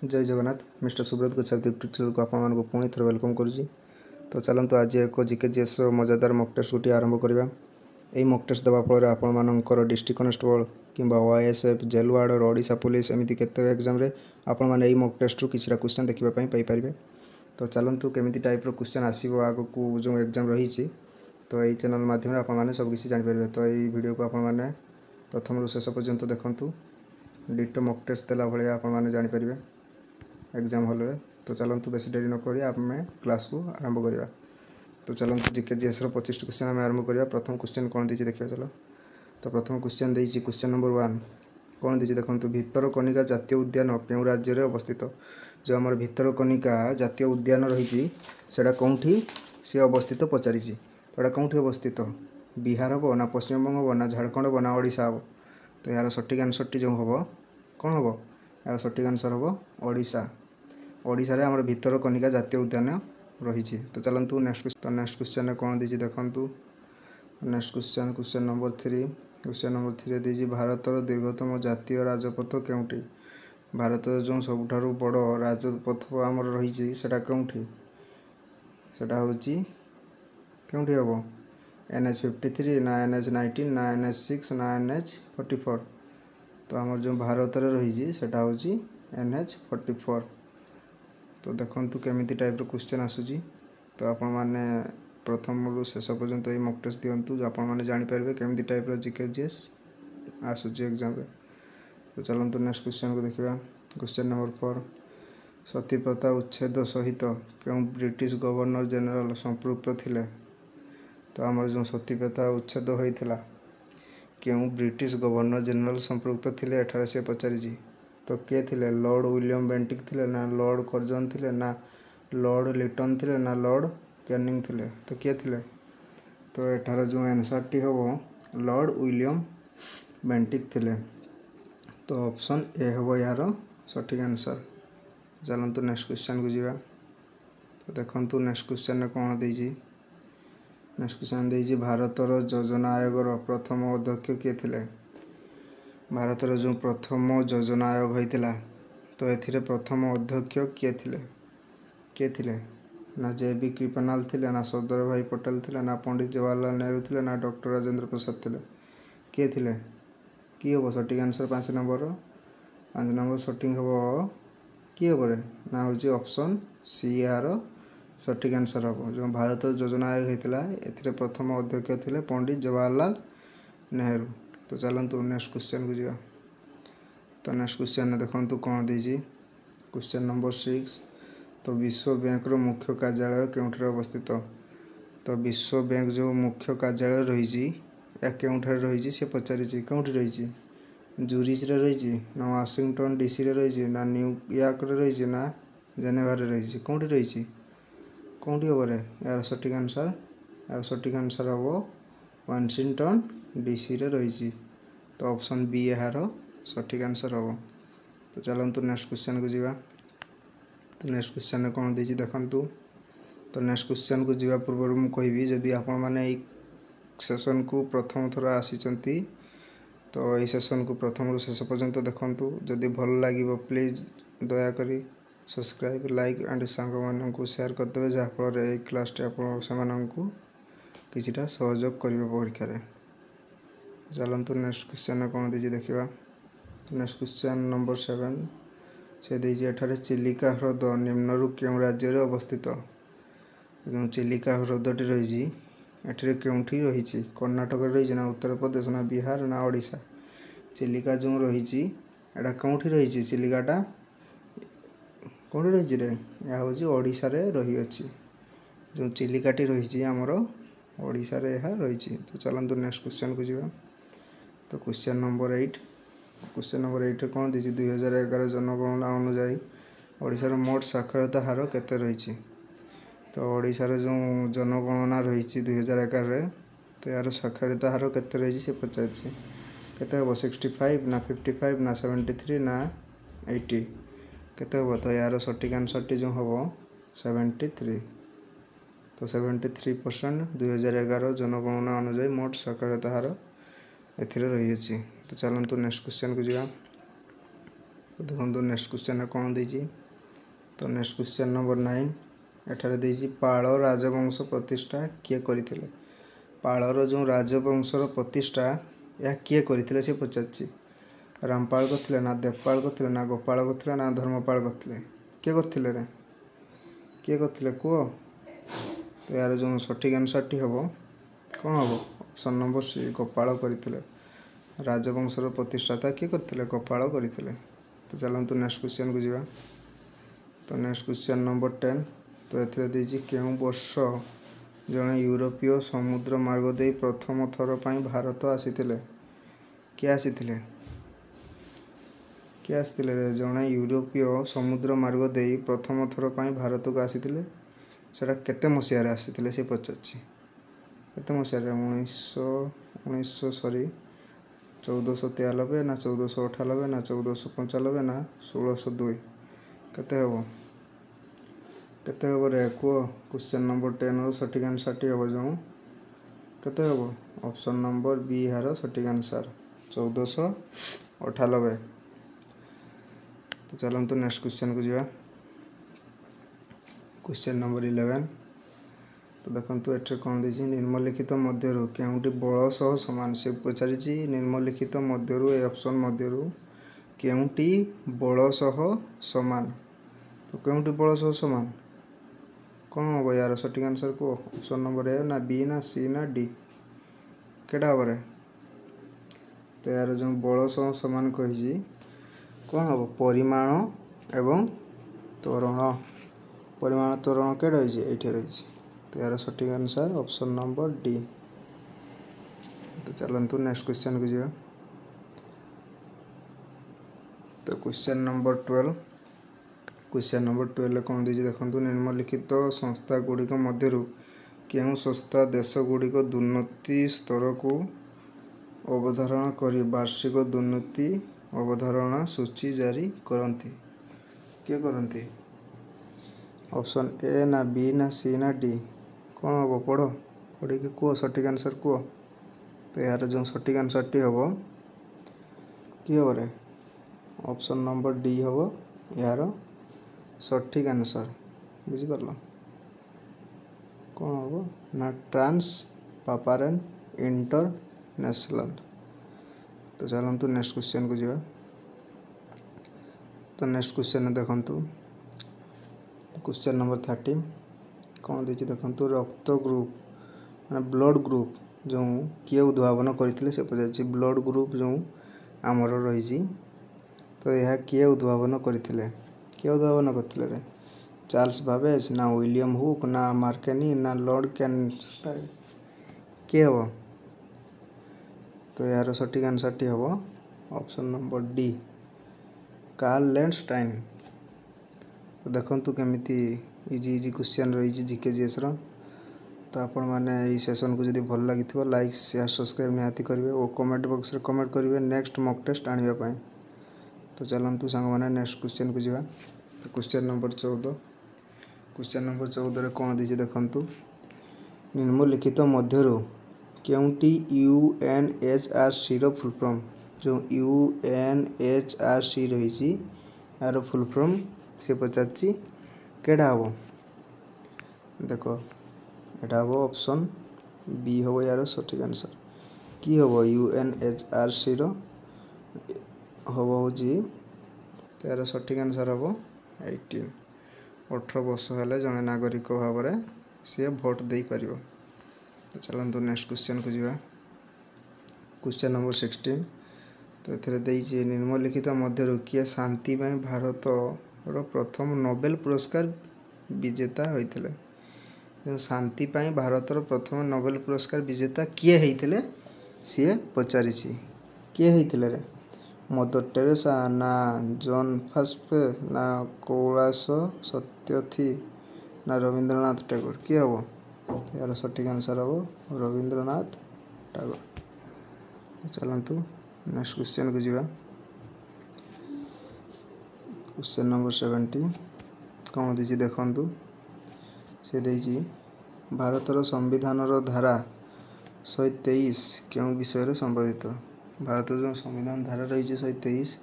जय Jagannath mister Subrat Goswami YouTube को आपको पुणी थर वेलकम करुँची। तो चलतु आज एक जीकेजीएस मजादार मक टेस्ट गोटे आरंभ करवा। यही मक टेस्ट देवा फल आपर डिस्ट्रिक्ट कनेस्टेबल कि ओआईएसएफ जेल वार्ड और ओडिशा पुलिस एमती केते एग्जाम रे आपण माने यही मक टेस्ट किसी क्वेश्चन देखा पारे। तो चलतु केमी टाइप क्वेश्चन आसो आग को जो एग्जाम रही तो यही चैनल माध्यम आपने सबकिछ जापर। तो यही वीडियो को आपने प्रथम शेष पर्यंत देखूँ डिटो मक टेस्ट देला भाया आपने जापर एग्जाम हॉल रे। तो चलतु बेस डेरी नक आम क्लास को आरंभ करवा। तो चलतु जीकेजीएस 25 क्वेश्चन आम आरंभ करवा। प्रथम क्वेश्चन कौन दी देखिए चलो। तो प्रथम क्वेश्चन देती क्वेश्चन नंबर 1 कौन दी देखो भितरकनिका जातीय उद्यान क्यों राज्य में अवस्थित। जो आम भितरकनिका जातीय उद्यान रही कौटी सी अवस्थित पचारि तो कौटी अवस्थित बिहार हम ना पश्चिमबंग हम ना झारखंड हम ना ओडिशा हम। तो यार सठिक आंसर टी जो हम कौन हम यार सठिक आंसर हम ओडिशा। ओडिशा रे हमर भितरकनिका जातीय उद्यान रही। तो चलतु नेक्स्ट क्वेश्चन कौन दी देखु। Next question number 3 question number 3 दी भारतर दीर्घतम जातीय राजपथ केउटी। भारत जो सबुठारु बड़ राजपथ आमर रही कौटी सेटा होची केउटी हम NH53 ना NH19 ना NH6 ना NH44। तो आमर जो भारत रे रही सेटा होची NH44। तो देखो केमी टाइप क्वेश्चन आसूची। तो आपण मैंने प्रथम शेष पर्यंत ये मक टेस्ट दिंतु जो आपने जापर केमी टाइप जीकेजीएस आसूची एग्जाम रे। तो चलतु नेक्स्ट क्वेश्चन को देखा। क्वेश्चन नंबर 4 सती प्रथा उच्छेद सहित क्यों ब्रिटिश गवर्नर जनरल संपृक्त थिले। तो आमर जो सती प्रथा उच्छेद होता क्यों ब्रिटिश गवर्नर जनरल संपृक्त थिले एठारे से पचारि। तो किए थिले लॉर्ड विलियम बेंटिक थिले ना लॉर्ड कर्जन थिले ना लॉर्ड लिटन थिले ना लॉर्ड कैनिंग थिले। तो किए थिले तो एठार जो आंसर टी हम लॉर्ड विलियम बेंटिक थिले। तो ऑप्शन ए हम यार सठिक आंसर। चलतु नेक्स्ट क्वेश्चन को जीवा। तो देखो नेक्स्ट क्वेश्चन कौन देजी। नेक्स्ट क्वेश्चन देजी भारतर योजना आयोगर प्रथम अध्यक्ष किए थिले। भारतर जो प्रथम योजना आयोग होता तो ए प्रथम अध्यक्ष किए थिले ना JB कृपनाल थिले ना सरदार भाई पटेल थिले ना पंडित जवाहरलाल नेहरू थिले ना डॉक्टर राजेंद्र प्रसाद थिले। किए थिले कि हम सठिक आंसर 5 नंबर सठिक हम कि हम ना हूँ ऑप्शन सी यार सठिक आंसर हम। जो भारत योजना आयोग होता ए प्रथम अध्यक्ष थिले पंडित जवाहरलाल नेहरू। तो चलतु नेक्स्ट क्वेश्चन को जीवा। तो नेक्स्ट क्वेश्चन देखो कौन देजी। क्वेश्चन नंबर 6 तो विश्व बैंक रो मुख्य कार्यालय केउठे अवस्थित। तो विश्व बैंक जो मुख्य कार्यालय रही केउठे रही से पचारि कौटी रही जूरिच रे रही ना वाशिंगटन DC रे रही ना न्यूयॉर्क रे रही ना जेनेवा रे रही कौटी रही कौटी हम यार सठिक आंसर हम वाशिंगटन DC रे रही। तो ऑप्शन बी यार सठिक आंसर हम। तो चलतु नेक्स्ट क्वेश्चन को जीवा। तो नेक्स्ट क्वेश्चन कौन देती देखु। तो नेक्स्ट क्वेश्चन को जीवा पूर्व मुझे कहि जदि आपण मैंने सेशन को प्रथम थर आसी तो यही सेशन को प्रथम शेष पर्यंत देखु। जदि भल लगे प्लीज दयाकोरी सब्सक्राइब लाइक एंड सांग मानू शेयर करदे जहाँफल ये क्लास आपको किछिटा सहयोग करिवे परीक्षा रे। चलतु नेक्स्ट क्वेश्चन कौन देती देखा। नेक्स्ट क्वेश्चन नंबर 7 से देजी एठारे चिलिका ह्रद निम्नरु क्यों राज्य रे अवस्थित। जो चिलिका ह्रदटी रही एठरे केउठी रही कर्णाटक रही ना उत्तर प्रदेश ना बिहार ना ओडिशा। चिलिका जो रही एटा कौटी रही चिलिकाटा कौन रही रे या हूँ ओडिशा रे रही अच्छी। जो चिलिकाटी रही आमर ओडिशा रे यह रही। तो चलतु नेक्स्ट क्वेश्चन को जीवा। तो क्वेश्चन नंबर 8 कौन दी 2011 जनगणना अनुजाई ओडिशार मोट साक्षरता हार केते रही। तो ओडिशार जो जनगणना रही 2011 रे तो यार साक्षरता हार केते रही से पचार केते हम 65 ना 55 ना 73 ना 80 केते हम। तो यार सठिक आंसर टी जो हम 73। तो 73% 2011 जनगणना अनुजाई मोट साक्षरता हार एथिरे रही अछि। तो चलतु नेक्स्ट क्वेश्चन को जीवा। तो देखो नेक्स्ट क्वेश्चन कौन देजी। तो नेक्स्ट क्वेश्चन नंबर 9 एठारे देजी पाल राजवंश प्रतिष्ठा किए करथिले। पालर जो राजवंशर प्रतिष्ठा या किए करथिले से पचारछि। रामपाल करथिले ना देवपाल करथिले ना गोपाल करथिले ना धर्मपाल करथिले किए करथिले रे किए करथिले कुह। तो यार जो सठिक आंसर टी हम कौन हम ऑप्शन नंबर सी गोपाल करथिले। राजवंशर प्रतिष्ठाता किए करथिले गोपाल करथिले। तो चलतु नेक्स्ट क्वेश्चन को जीवा। तो नेक्स्ट क्वेश्चन नंबर 10 तो एथिरे देछि केउ वर्ष जणे यूरोपीय समुद्र मार्ग दे प्रथम थर पई भारत आसीथिले। किए आसीथिले किए आसीथिले रे जणे यूरोपीय समुद्र मार्ग दे प्रथम थर पई भारत को आसीथिले। सेटा केते मसिया रे आसीथिले से पचारछि। केते मसिया रे 1900 सॉरी 1493 ना 1498 ना 1495 ना 1602 केते हबो रे कुह। क्वेश्चन नंबर 10 रो सठिक आंसर टी हबो जो केते हबो ऑप्शन नंबर बी यार सठिक आंसर 1498। तो चलतु नेक्स्ट क्वेश्चन को जीवा। क्वेश्चन नंबर 11 तो देखो एठे कौन देछि निम्नलिखित मध्यरु केउटी बल सह समान से पचारिछि। निम्नलिखित मध्यरु ए ऑप्शन मध्यरु केउटी बल सह समान। तो केउटी बल सह समान कौन हम यार सठिक आंसर को ऑप्शन नंबर ए ना बी ना सी ना डी केटा हम रे। तो यार जो बल सह समान कही कौन हम परिमाण एवं त्वरण। परिमाण त्वरण के रही रही। तो यार सठिक आंसर ऑप्शन नंबर डी। तो चलतु नेक्स्ट क्वेश्चन को जीवा। तो क्वेश्चन नंबर 12 क्वेश्चन नंबर 12 कौन देछि देखंतु निम्नलिखित संस्था गुड़िक मध्यरु केउ संस्था देश गुड़िक दुर्नीति स्तर को अवधारणा करी वार्षिक दुर्नीति अवधारणा सूची जारी करती। किए करती ऑप्शन ए ना बी ना सी ना डी कौन हम पढ़ कि कह सठिक आंसर कह। तो यार जो सठिक आंसर टी हम कि हम रे ऑप्शन नंबर डी हम यार सठिक आंसर बुझिपार कौन हम ना ट्रांस पापारेन इंटरनेशनल। तो चलतु नेक्स्ट क्वेश्चन को जीवा। तो नेक्स्ट क्वेश्चन देखंतु क्वेश्चन नंबर 13 कौन देछि देखंतु रक्त ग्रुप माने ब्लड ग्रुप जो किए उद्भावन करथिले से पजाछि। ब्लड ग्रुप जो आमर रही तो यह किए उद्भावन करथिले किए उद्भावन करथिले रे चार्ल्स बाबेज ना विलियम हुक ना मार्केनी ना लॉर्ड कैनस्टाइन किए हम। तो यार सठिक आंसर टी हम ऑप्शन नंबर डी कार्ल लैंडस्टाइन। तो देखंतु केमिति इजी इजी क्वेश्चन रही जीकेजीएस रो। तो आपण माने ई सेशन को जदि भल लागि लाइक शेयर सब्सक्राइब निहाती करेंगे और कमेंट बॉक्स रे कमेंट करेंगे नेक्स्ट मॉक टेस्ट आनिबा पई। तो चलतु सांग माने नेक्स्ट क्वेश्चन को जीवा। तो क्वेश्चन नंबर 14 क्वेश्चन नंबर 14 रे कोन दिछि देखंतु निम्नलिखित मध्यरु केउटी यूएनएचआरसी रो फुल फॉर्म। जो यूएनएचआरसी रही यार फुल फॉर्म से पचारछि केडा हम देखो एटा हम ऑप्शन बी हम यार सठिक आंसर कि हम यूएनएचआरसी रो हम होजी। तो यार सठिक आंसर हम 18 वर्ष हेले जने नागरिक भाव में सी भोट दे पार। तो चलतु नेक्स्ट क्वेश्चन को जीवा। क्वेश्चन नंबर 16 तो ये निम्नलिखित मध्यरु किए शांति में भारत रो प्रथम नोबेल पुरस्कार विजेता होइथिले। जो शांति पाई भारत रो प्रथम नोबेल पुरस्कार विजेता किए होइथिले सी पचारिछि। किए होइथिले रे मदर टेरेसा ना जॉन फास्पे ना कैलाश सत्यर्थी ना रविंद्रनाथ टैगोर किए हम। यार सठिक आंसर हम रविंद्रनाथ टैगोर। चलतु नेक्स्ट क्वेश्चन को जीवा। क्वेश्चन नंबर 70 कौन देछि देखंतु से देछि भारतर संविधान धारा 123 क्यों विषय संबंधित। भारत जो संविधान धारा रही 123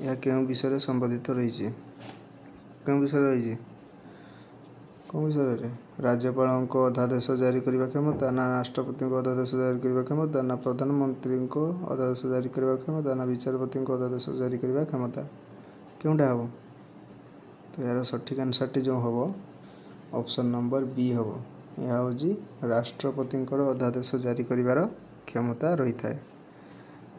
यह केउं विषय संबंधित रही केउं विषय रही कौन विषय राज्यपाल अध्यादेश जारी करने क्षमता ना राष्ट्रपति अध्यादेश जारी करने क्षमता ना प्रधानमंत्री अध्यादेश जारी करने क्षमता ना विचारपति अध्यादेश जारी करने क्षमता क्योंटा हम तो यार सठिक आंसर जो हम ऑप्शन नंबर बी हम यह हूँ राष्ट्रपति अध्यादेश जारी कर क्षमता रही है।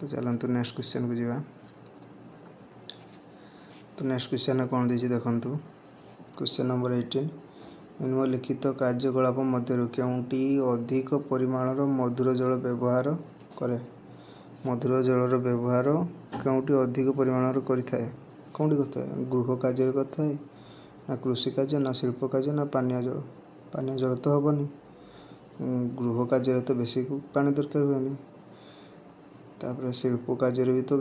तो चलतु नेक्स्ट क्वेश्चन को जीवा। तो नेक्स्ट क्वेश्चन कौन देती देखु क्वेश्चन नंबर 18 निम्नलिखित कार्यकलाप मध्य केउंटी अधिक परिमाणर मधुर जल व्यवहार करे मधुर जलर व्यवहार केउंटी अधिक परिमाणर करिथाए कौटी करता गृह कार्य करता है ना कृषि कार्य ना शिल्प कार्य ना पानीय जल तो हेनी गृह कार्य तो बेसी पानी दरकार हुए तापर शिल्प कार्य भी तो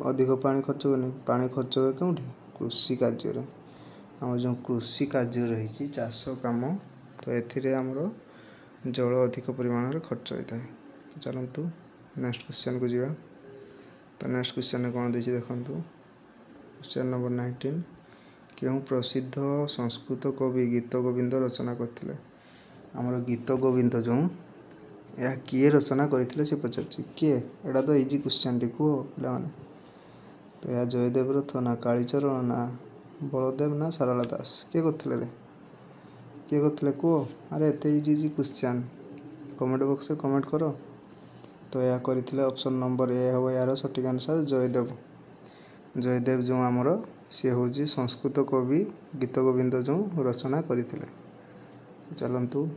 अधिक पानी खर्च हुए पानी खर्च हुए कौटी कृषि कार्य आम जो कृषि कार्य रही चाष कम तो एमर जल अधिक परिमाण खर्च होता है। तो चलतु नेक्स्ट क्वेश्चन को जीवा। तो नेक्स्ट क्वेश्चन कौन देती देखु क्वेश्चन नंबर 19 क्यों प्रसिद्ध संस्कृत कवि गीत गोविंद रचना करते आमर गीत गोविंद जो यह किए रचना करते से पचार किए एटा तो इजी क्वेश्चन टी कह पे तो यह जयदेव रथ ना कालीचरण ना बलदेव ना सारला दास किए करते कह अरे एत इजी क्वेश्चन कमेंट बॉक्स में कमेंट कर। तो यह करते ऑप्शन नंबर ए हम यार सठिक आंसर जयदेव जो आमर सी हूँ संस्कृत कवि गीत गोविंद जो रचना करते। चलतु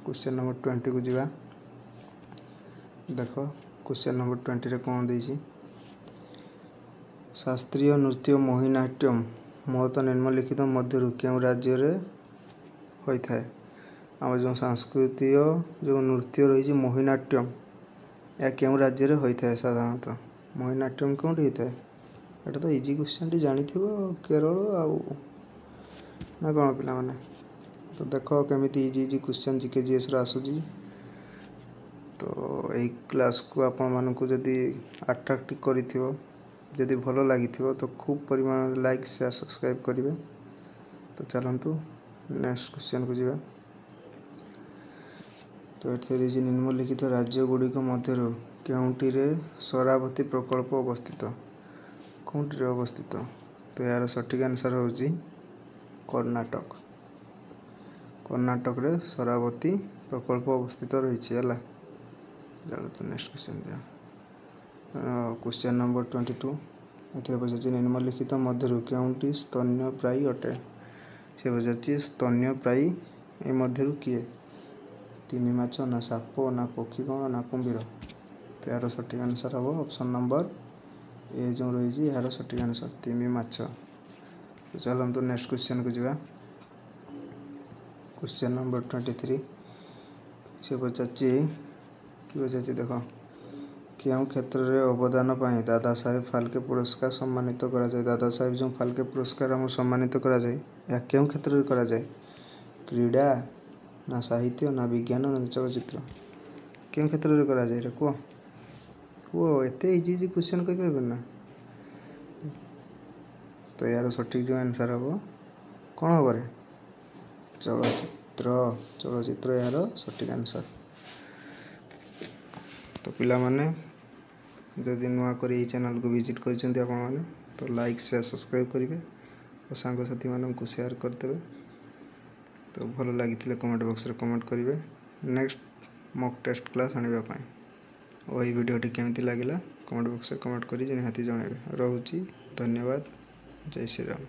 क्वेश्चन नंबर 20 को जीवा। देख क्वेश्चन नंबर 20 रे कौन देती शास्त्रीय नृत्य मोहिनीअट्टम महत निम्नलिखित मध्य क्यों राज्य रे होता है आम जो सांस्कृतिक जो नृत्य रही मोहिनीअट्टम या क्यों राज्य रे होता है साधारणतः मोहिनीअट्टम कौन होता है एटा तो इजी क्वेश्चन टी जानी केरल आउ ना कौन पिला माने। तो देख केमी इजी क्वेश्चन जीके जीएस आसूजी तो यही क्लास को आपण मानक जदि अट्राक्ट करी भल लगी तो खूब परिमाण लाइक शेयर सब्सक्राइब करेंगे। तो चलतु नेक्स्ट क्वेश्चन को जीवा। तो ये निम्नलिखित राज्य गुड़िक मध्य केउंटी शरावती प्रकल्प अवस्थित कौंटी अवस्थित तो यार सठिक आंसर हूँ कर्णाटक कर्णाटक रे शरावती प्रकल्प अवस्थित रही है। चलो नेक्स्ट क्वेश्चन दिया। क्वेश्चन नंबर 22 ये पचार निम्नलिखित मध्य केउंटी स्तन्यप्रायी अटे से पचार स्तन्यप्रायी ए मध्य किए तिमी माछ ना साप ना पक्षीगण ना कुंभीर। तो यार सठिक आंसर हम ऑप्शन नंबर ए जो रही यार सठिक आंसर तिमी माछ। तो चलतु नेक्स्ट क्वेश्चन को जीवा। क्वेश्चन नंबर 23 से पचार देख क्यों क्षेत्र में अवदान पाई दादा साहेब फाल्के पुरस्कार सम्मानित करा जाए दादा साहेब जो फाल्के पुरस्कार आम सम्मानित करा जाए या क्यों क्षेत्र में करा जाए क्रीड़ा ना साहित्य ना विज्ञान ना चलचित्र क्यों क्षेत्र में करा जाए कह कह एत इजी क्वेश्चन कह पार ना। तो यार सठिक जो आंसर हम कौन हम चलचित्र यार सठिक आंसर। तो पिला माने जदि नुआ करी चैनल को विजिट करछन्ती आपण माने तो लाइक शेयर सब्सक्राइब करेंगे और सांग साथी मानक शेयर करदे। तो भल लगी कमेंट बॉक्स में कमेंट करेंगे नेक्स्ट मॉक टेस्ट क्लास आने वही वीडियोटी केमती लगिला कमेंट बॉक्स में कमेंट कर निहाती जनइबे। रोची धन्यवाद जय श्री राम।